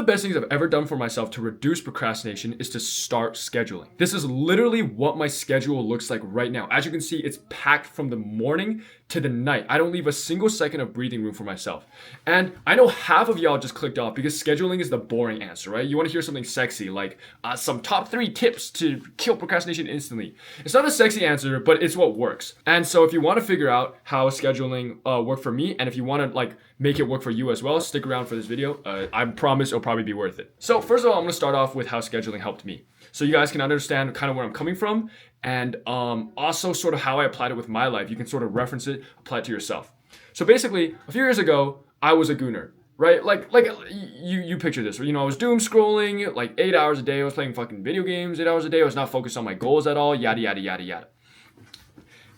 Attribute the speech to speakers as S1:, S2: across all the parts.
S1: best things I've ever done for myself to reduce procrastination is to start scheduling. This is literally what my schedule looks like right now. As you can see, it's packed from the morning to the night. I don't leave a single second of breathing room for myself. And I know half of y'all just clicked off because scheduling is the boring answer, right? You want to hear something sexy like some top 3 tips to kill procrastination instantly. It's not a sexy answer, but it's what works. And so if you want to figure out how scheduling worked for me, and if you want to like make it work for you as well, stick around for this video. I promise it'll probably be worth it. So first of all, I'm going to start off with how scheduling helped me, so you guys can understand kind of where I'm coming from, and also sort of how I applied it with my life. You can sort of reference it, apply it to yourself. So basically, a few years ago, I was a gooner, right? Like you picture this, you know, I was doom scrolling like 8 hours a day. I was playing fucking video games 8 hours a day. I was not focused on my goals at all, yada, yada, yada, yada.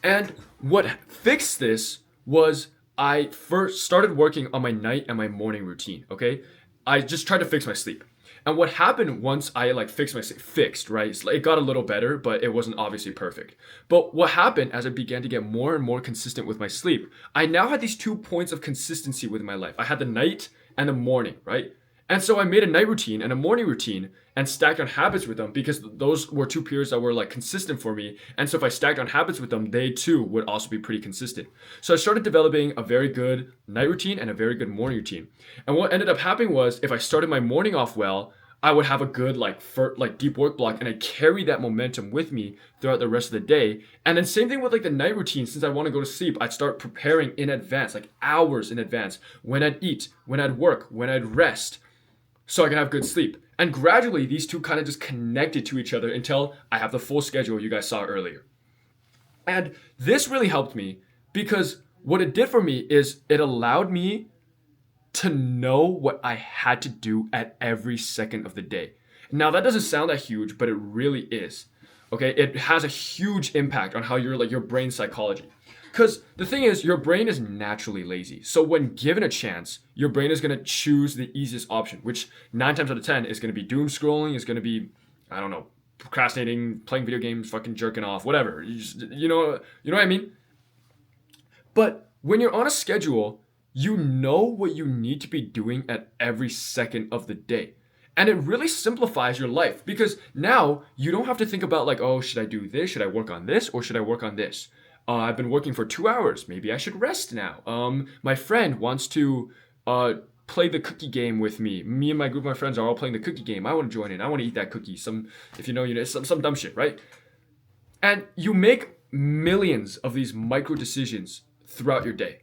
S1: And what fixed this was I first started working on my night and my morning routine, okay? I just tried to fix my sleep. And what happened once I like fixed my sleep, right? It got a little better, but it wasn't obviously perfect. But what happened as I began to get more and more consistent with my sleep, I now had these 2 points of consistency within my life. I had the night and the morning, right? And so I made a night routine and a morning routine and stacked on habits with them, because those were 2 periods that were like consistent for me. And so if I stacked on habits with them, they too would also be pretty consistent. So I started developing a very good night routine and a very good morning routine. And what ended up happening was, if I started my morning off well, I would have a good like deep work block, and I carry that momentum with me throughout the rest of the day. And then same thing with like the night routine. Since I want to go to sleep, I'd start preparing in advance, like hours in advance, when I'd eat, when I'd work, when I'd rest, so I can have good sleep. And gradually, these two kind of just connected to each other until I have the full schedule you guys saw earlier. And this really helped me, because what it did for me is it allowed me to know what I had to do at every second of the day. Now, that doesn't sound that huge, but it really is. Okay, it has a huge impact on how your brain psychology. Because the thing is, your brain is naturally lazy. So when given a chance, your brain is going to choose the easiest option, which 9 times out of 10 is going to be doom scrolling, is going to be, I don't know, procrastinating, playing video games, fucking jerking off, whatever. You know what I mean? But when you're on a schedule, you know what you need to be doing at every second of the day. And it really simplifies your life, because now you don't have to think about like, oh, should I do this? Should I work on this? Or should I work on this? I've been working for 2 hours. Maybe I should rest now. My friend wants to play the cookie game with me. Me and my group of my friends are all playing the cookie game. I want to join in. I want to eat that cookie. Some dumb shit, right? And you make millions of these micro decisions throughout your day.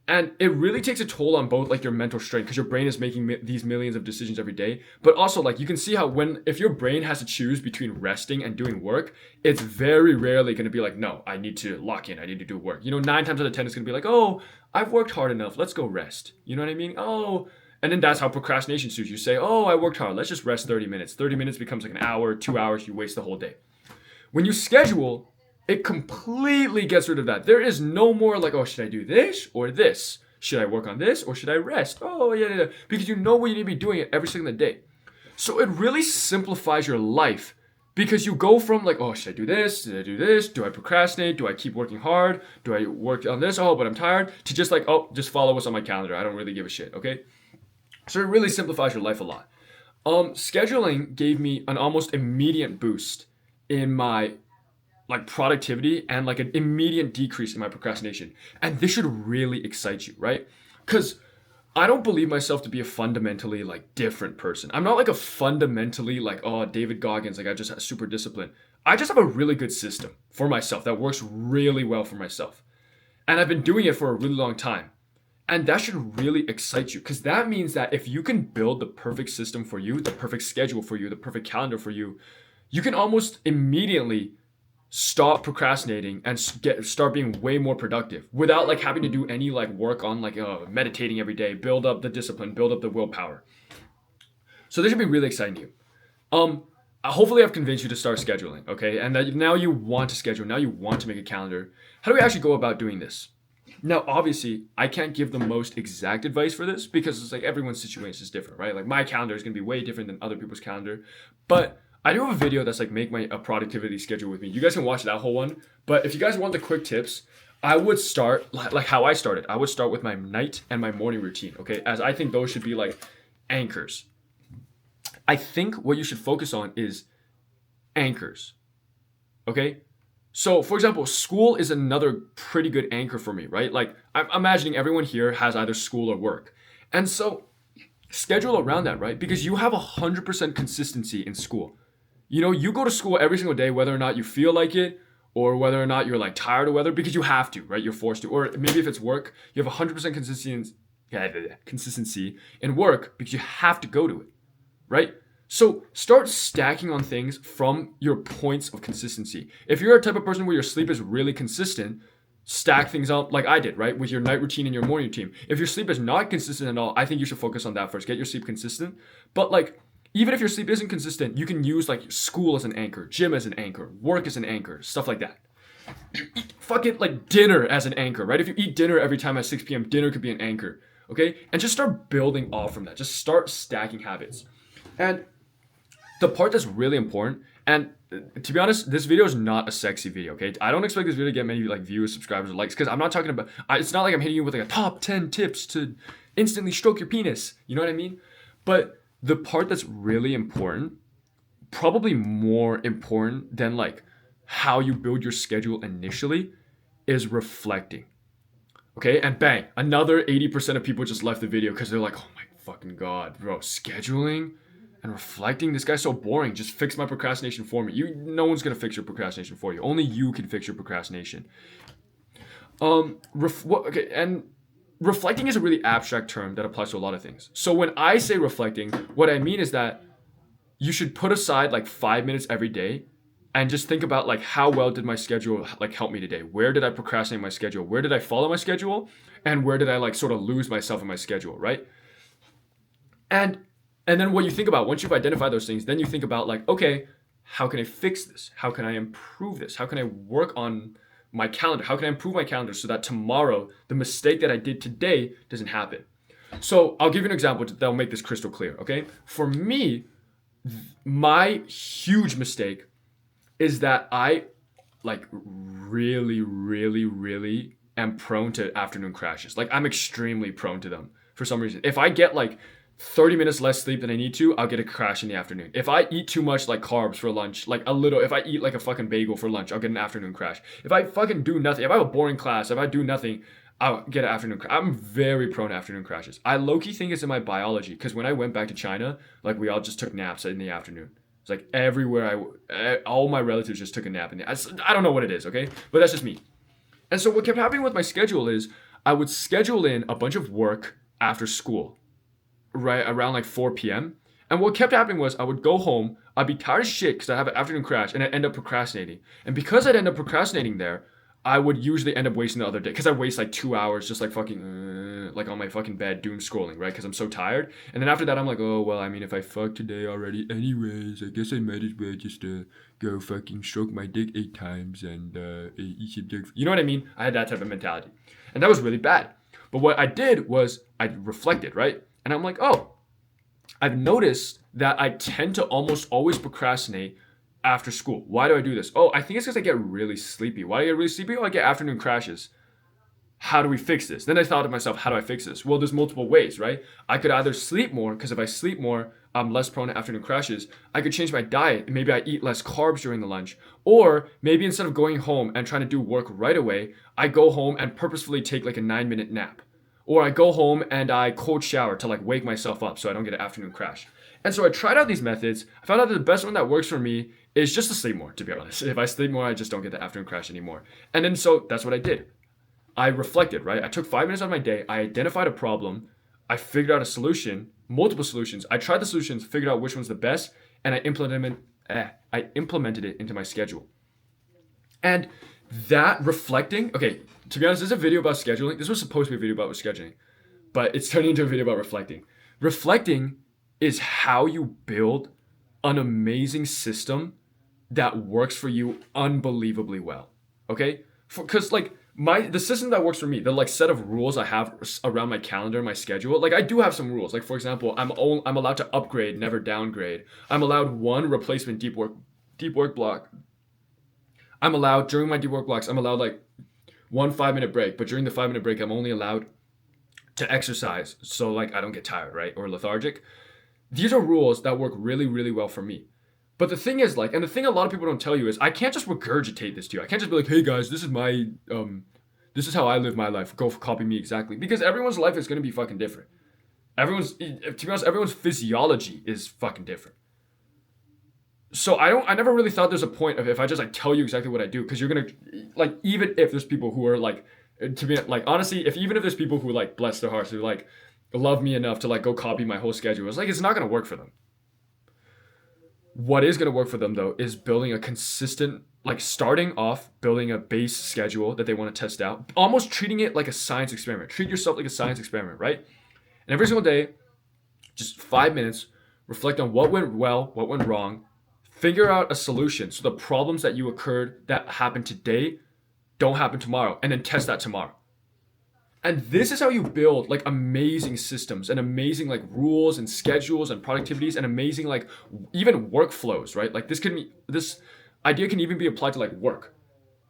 S1: And it really takes a toll on both like your mental strength, because your brain is making these millions of decisions every day. But also, like, you can see how if your brain has to choose between resting and doing work, it's very rarely going to be like, no, I need to lock in. I need to do work. 9 times out of 10, it's going to be like, oh, I've worked hard enough. Let's go rest. You know what I mean? Oh, and then that's how procrastination suits. You say, oh, I worked hard. Let's just rest 30 minutes. 30 minutes becomes like an hour, 2 hours. You waste the whole day. When you schedule, it completely gets rid of that. There is no more like, oh, should I do this or this? Should I work on this or should I rest? Oh, yeah. Because you know what you need to be doing it every single day. So it really simplifies your life, because you go from like, oh, should I do this? Did I do this? Do I procrastinate? Do I keep working hard? Do I work on this? Oh, but I'm tired. To just like, oh, just follow what's on my calendar. I don't really give a shit, okay? So it really simplifies your life a lot. Scheduling gave me an almost immediate boost in my like productivity and like an immediate decrease in my procrastination. And this should really excite you, right? Because I don't believe myself to be a fundamentally like different person. I'm not like a fundamentally like, oh, David Goggins, like I just have super discipline. I just have a really good system for myself that works really well for myself. And I've been doing it for a really long time. And that should really excite you, because that means that if you can build the perfect system for you, the perfect schedule for you, the perfect calendar for you, you can almost immediately stop procrastinating and start being way more productive without like having to do any like work on like meditating every day, build up the discipline, build up the willpower. So this should be really exciting to you. Hopefully I've convinced you to start scheduling, okay? And that now you want to schedule, now you want to make a calendar. How do we actually go about doing this? Now, obviously, I can't give the most exact advice for this, because it's like everyone's situation is different, right? Like my calendar is going to be way different than other people's calendar. But I do have a video that's like make a productivity schedule with me. You guys can watch that whole one. But if you guys want the quick tips, I would start like how I started. I would start with my night and my morning routine, okay? As I think those should be like anchors, I think what you should focus on is anchors. Okay? So, for example, school is another pretty good anchor for me, right? Like, I'm imagining everyone here has either school or work. And so, schedule around that, right? Because you have 100% consistency in school. You know, you go to school every single day, whether or not you feel like it, or whether or not you're like tired or whether, because you have to, right? You're forced to. Or maybe if it's work, you have 100% consistency in work because you have to go to it, right? So start stacking on things from your points of consistency. If you're a type of person where your sleep is really consistent, stack things up like I did, right? With your night routine and your morning routine. If your sleep is not consistent at all, I think you should focus on that first. Get your sleep consistent. But like, even if your sleep isn't consistent, you can use like school as an anchor, gym as an anchor, work as an anchor, stuff like that. Fuck it, like dinner as an anchor, right? If you eat dinner every time at 6 p.m., dinner could be an anchor, okay? And just start building off from that. Just start stacking habits. And the part that's really important, and to be honest, this video is not a sexy video, okay? I don't expect this video to get many like views, subscribers, or likes, because I'm not talking about, it's not like I'm hitting you with like a top 10 tips to instantly stroke your penis. You know what I mean? But the part that's really important, probably more important than like how you build your schedule initially, is reflecting. Okay, and bang, another 80% of people just left the video because they're like, oh my fucking god, bro, scheduling and reflecting, this guy's so boring. Just fix my procrastination for me. No one's gonna fix your procrastination for you. Only you can fix your procrastination. Okay, and reflecting is a really abstract term that applies to a lot of things. So when I say reflecting, what I mean is that you should put aside like 5 minutes every day and just think about like, how well did my schedule like help me today? Where did I procrastinate my schedule? Where did I follow my schedule? And where did I like sort of lose myself in my schedule, right? And then what you think about, once you've identified those things, then you think about like, okay, how can I fix this? How can I improve this? How can I work on my calendar? How can I improve my calendar so that tomorrow, the mistake that I did today doesn't happen? So I'll give you an example that'll make this crystal clear, okay? For me, my huge mistake is that I like really, really, really am prone to afternoon crashes. Like I'm extremely prone to them for some reason. If I get like 30 minutes less sleep than I need to, I'll get a crash in the afternoon. If I eat too much like carbs for lunch, like a little, if I eat like a fucking bagel for lunch, I'll get an afternoon crash. If I fucking do nothing, if I have a boring class, if I do nothing, I'll get an afternoon crash. I'm very prone to afternoon crashes. I low-key think it's in my biology because when I went back to China, like we all just took naps in the afternoon. It's like everywhere all my relatives just took a nap in the, I don't know what it is, okay? But that's just me. And so what kept happening with my schedule is I would schedule in a bunch of work after school, right around like 4 p.m. And what kept happening was I would go home, I'd be tired as shit because I have an afternoon crash, and I'd end up procrastinating. And because I'd end up procrastinating there, I would usually end up wasting the other day because I waste like 2 hours just like fucking like on my fucking bed doom scrolling, right? Because I'm so tired. And then after that, I'm like, oh well, I mean, if I fuck today already, anyways, I guess I might as well just go fucking stroke my dick 8 times and eat some dick. You know what I mean? I had that type of mentality, and that was really bad. But what I did was I reflected, right? And I'm like, oh, I've noticed that I tend to almost always procrastinate after school. Why do I do this? Oh, I think it's because I get really sleepy. Why do I get really sleepy? Oh, I get afternoon crashes. How do we fix this? Then I thought to myself, how do I fix this? Well, there's multiple ways, right? I could either sleep more, because if I sleep more, I'm less prone to afternoon crashes. I could change my diet. Maybe I eat less carbs during the lunch. Or maybe instead of going home and trying to do work right away, I go home and purposefully take like a 9-minute nap. Or I go home and I cold shower to like wake myself up so I don't get an afternoon crash. And so I tried out these methods. I found out that the best one that works for me is just to sleep more, to be honest. If I sleep more, I just don't get the afternoon crash anymore. And then so that's what I did. I reflected, right? I took 5 minutes out of my day. I identified a problem. I figured out a solution, multiple solutions. I tried the solutions, figured out which one's the best, and I implemented it into my schedule. And that reflecting, okay, to be honest, this is a video about scheduling. This was supposed to be a video about scheduling, but it's turning into a video about reflecting. Reflecting is how you build an amazing system that works for you unbelievably well. Okay? Because like the system that works for me, the like set of rules I have around my calendar, my schedule, like I do have some rules. Like for example, I'm allowed to upgrade, never downgrade. I'm allowed one replacement deep work block. I'm allowed during my deep work blocks, I'm allowed like 1 5-minute break, but during the 5-minute break, I'm only allowed to exercise so like I don't get tired, right? Or lethargic. These are rules that work really, really well for me. But the thing is, like, and the thing a lot of people don't tell you is I can't just regurgitate this to you. I can't just be like, hey guys, this is how I live my life. Go copy me exactly. Because everyone's life is gonna be fucking different. To be honest, everyone's physiology is fucking different. So I never really thought there's a point of if I just like tell you exactly what I do, because you're gonna, like, even if there's people who are like, to be like, honestly, even if there's people who like bless their hearts, who like love me enough to like go copy my whole schedule, it's not gonna work for them. What is gonna work for them though is building a consistent, like starting off building a base schedule that they want to test out, almost treating it like a science experiment. Treat yourself like a science experiment, right? And every single day, just 5 minutes, reflect on what went well, what went wrong, figure out a solution so the problems that happened today don't happen tomorrow, and then test that tomorrow. And this is how you build like amazing systems and amazing like rules and schedules and productivities and amazing like even workflows, right? Like this idea can even be applied to like work.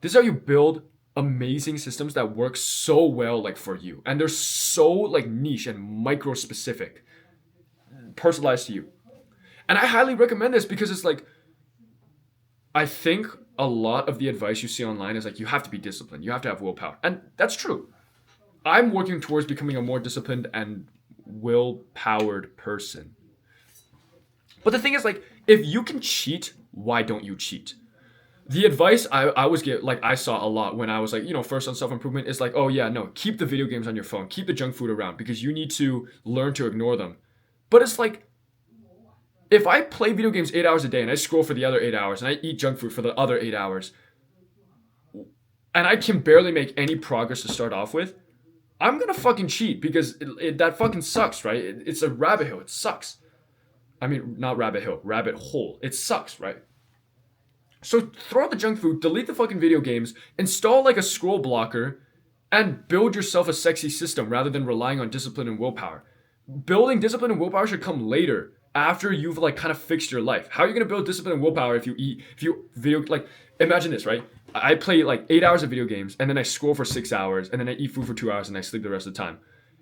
S1: This is how you build amazing systems that work so well like for you. And they're so like niche and micro specific, personalized to you. And I highly recommend this because it's like, I think a lot of the advice you see online is like, you have to be disciplined. You have to have willpower. And that's true. I'm working towards becoming a more disciplined and will-powered person. But the thing is, like, if you can cheat, why don't you cheat? The advice I was like I saw a lot when I was like, first on self-improvement is like, oh yeah, no, keep the video games on your phone, keep the junk food around because you need to learn to ignore them. But it's like, if I play video games 8 hours a day and I scroll for the other 8 hours and I eat junk food for the other 8 hours, and I can barely make any progress to start off with, I'm gonna fucking cheat because that fucking sucks, right? It's a rabbit hole. It sucks. I mean, not rabbit hill, rabbit hole. It sucks, right? So throw out the junk food, delete the fucking video games, install like a scroll blocker, and build yourself a sexy system rather than relying on discipline and willpower. Building discipline and willpower should come later, after you've like kind of fixed your life. How are you gonna build discipline and willpower if you imagine this, right? I play like 8 hours of video games and then I scroll for 6 hours and then I eat food for 2 hours and I sleep the rest of the time.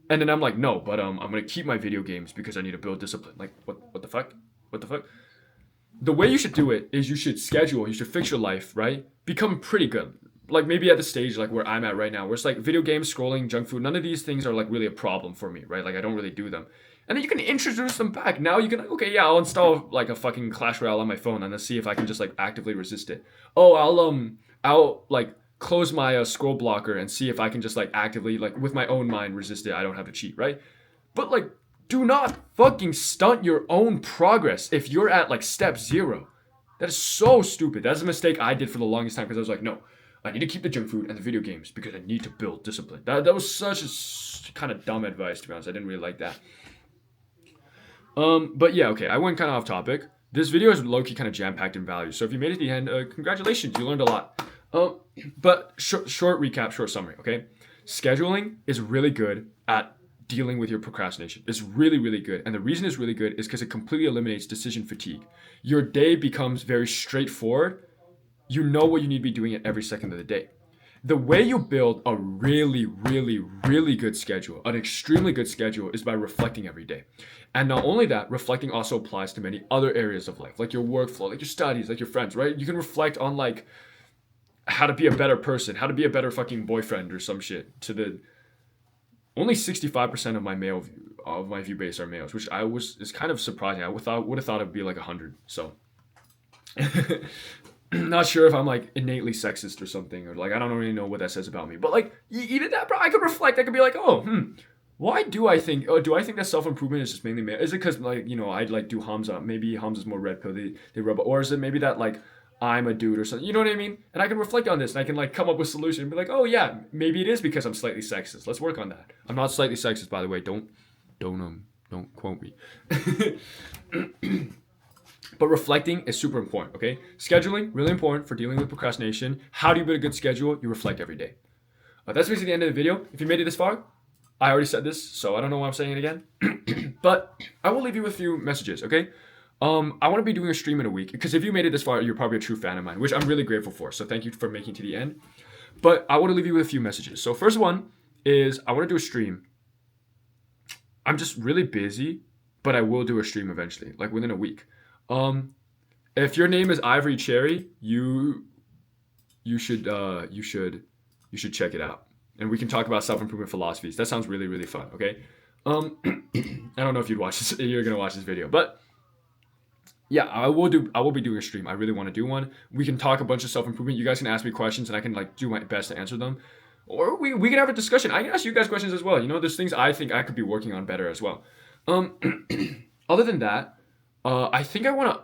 S1: And then I'm like, no, but I'm gonna keep my video games because I need to build discipline. Like, what the fuck? What the fuck? The way you should do it is you should fix your life, right? Become pretty good. Like maybe at the stage like where I'm at right now, where it's like video games, scrolling, junk food, none of these things are like really a problem for me, right? Like I don't really do them. And then you can introduce them back. Now you can, okay, yeah, I'll install like a fucking Clash Royale on my phone and let's see if I can just like actively resist it. Oh, I'll like close my scroll blocker and see if I can just like actively like with my own mind resist it. I don't have to cheat, right? But like, do not fucking stunt your own progress if you're at like step 0. That is so stupid. That's a mistake I did for the longest time because I was like, no, I need to keep the junk food and the video games because I need to build discipline. That was such a kind of dumb advice, to be honest. I didn't really like that. But yeah, okay, I went kind of off topic. This video is low-key kind of jam-packed in value. So if you made it to the end, congratulations, you learned a lot. But short recap, short summary, okay? Scheduling is really good at dealing with your procrastination. It's really, really good. And the reason it's really good is because it completely eliminates decision fatigue. Your day becomes very straightforward. You know what you need to be doing at every second of the day. The way you build a really, really, really good schedule, an extremely good schedule, is by reflecting every day. And not only that, reflecting also applies to many other areas of life, like your workflow, like your studies, like your friends, right? You can reflect on like how to be a better person, how to be a better fucking boyfriend or some shit. To the only 65% of my view base are males, which is kind of surprising. I would have thought it'd be like 100. So not sure if I'm like innately sexist or something, or like I don't really know what that says about me. But like even that, bro, I could reflect. I could be like, why do I think that self-improvement is just mainly male? Is it because like I'd like do Hamza? Maybe Hamza's more red pill. They rub, or is it maybe that like I'm a dude or something? You know what I mean? And I can reflect on this and I can like come up with a solution and be like, oh yeah, maybe it is because I'm slightly sexist. Let's work on that. I'm not slightly sexist, by the way. Don't quote me. But reflecting is super important, okay? Scheduling, really important for dealing with procrastination. How do you build a good schedule? You reflect every day. That's basically the end of the video. If you made it this far, I already said this, so I don't know why I'm saying it again. But I will leave you with a few messages, okay? I want to be doing a stream in a week, because if you made it this far, you're probably a true fan of mine, which I'm really grateful for. So thank you for making it to the end. But I want to leave you with a few messages. So first one is I want to do a stream. I'm just really busy but I will do a stream eventually, like within a week. If your name is Ivory Cherry, you should you should check it out, and we can talk about self improvement philosophies. That sounds really really fun. Okay, I don't know if you'd watch this. You're gonna watch this video, but yeah, I will be doing a stream. I really want to do one. We can talk a bunch of self improvement. You guys can ask me questions, and I can like do my best to answer them. Or we can have a discussion. I can ask you guys questions as well. You know, there's things I think I could be working on better as well. Um, Other than that, I think I want to.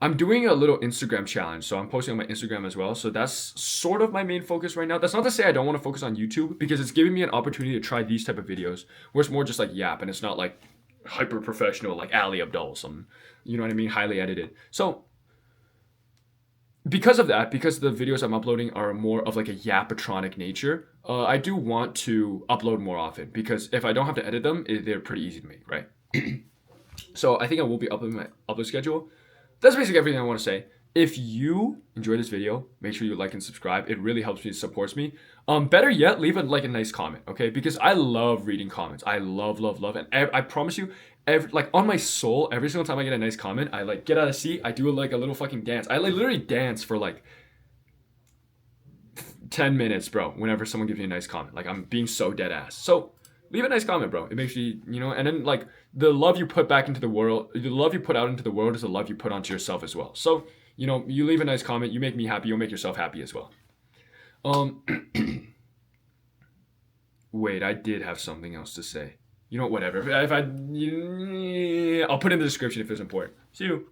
S1: I'm doing a little Instagram challenge, so I'm posting on my Instagram as well. So that's sort of my main focus right now. That's not to say I don't want to focus on YouTube because it's giving me an opportunity to try these type of videos where it's more just like yap and it's not like hyper professional like Ali Abdul, some, you know what I mean, highly edited. So because of that, because the videos I'm uploading are more of like a yapatronic nature, I do want to upload more often because if I don't have to edit them, they're pretty easy to make, right? So I think I will be uploading my upload schedule. That's basically everything I want to say. If you enjoyed this video, make sure you like and subscribe. It really helps me, supports me. Better yet, leave a nice comment, okay? Because I love reading comments. I love, and I promise you, like on my soul, every single time I get a nice comment, I like get out of seat. I do like a little fucking dance. I like literally dance for like 10 minutes, bro. Whenever someone gives me a nice comment, like I'm being so dead ass. So leave a nice comment, bro. It makes you, you know, and then like the love you put back into the world, the love you put out into the world is the love you put onto yourself as well. So, you know, you leave a nice comment, you make me happy, you'll make yourself happy as well. Wait, I did have something else to say. You know, whatever. I'll put it in the description if it's important. See you.